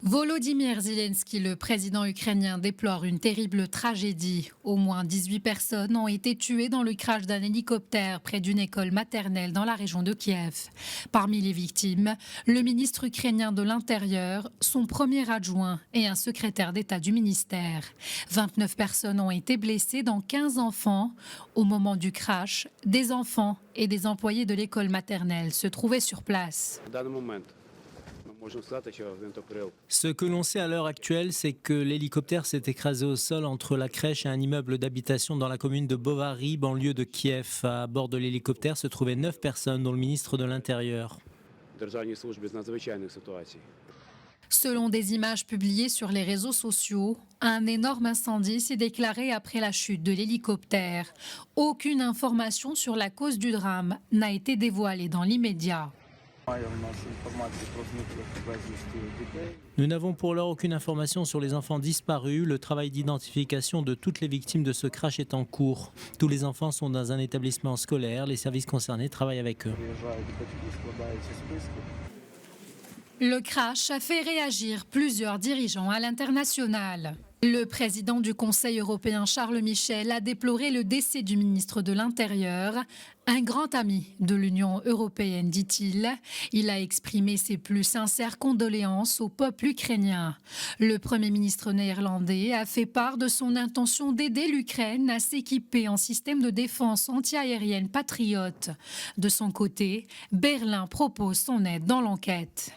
Volodymyr Zelensky, le président ukrainien, déplore une terrible tragédie. Au moins 18 personnes ont été tuées dans le crash d'un hélicoptère près d'une école maternelle dans la région de Kiev. Parmi les victimes, le ministre ukrainien de l'Intérieur, son premier adjoint et un secrétaire d'État du ministère. 29 personnes ont été blessées, dont 15 enfants. Au moment du crash, des enfants et des employés de l'école maternelle se trouvaient sur place. Ce que l'on sait à l'heure actuelle, c'est que l'hélicoptère s'est écrasé au sol entre la crèche et un immeuble d'habitation dans la commune de Bovary, banlieue de Kiev. À bord de l'hélicoptère se trouvaient 9 personnes, dont le ministre de l'Intérieur. Selon des images publiées sur les réseaux sociaux, un énorme incendie s'est déclaré après la chute de l'hélicoptère. Aucune information sur la cause du drame n'a été dévoilée dans l'immédiat. Nous n'avons pour l'heure aucune information sur les enfants disparus. Le travail d'identification de toutes les victimes de ce crash est en cours. Tous les enfants sont dans un établissement scolaire. Les services concernés travaillent avec eux. Le crash a fait réagir plusieurs dirigeants à l'international. Le président du Conseil européen Charles Michel a déploré le décès du ministre de l'Intérieur, un grand ami de l'Union européenne, dit-il. Il a exprimé ses plus sincères condoléances au peuple ukrainien. Le Premier ministre néerlandais a fait part de son intention d'aider l'Ukraine à s'équiper en système de défense antiaérienne patriote. De son côté, Berlin propose son aide dans l'enquête.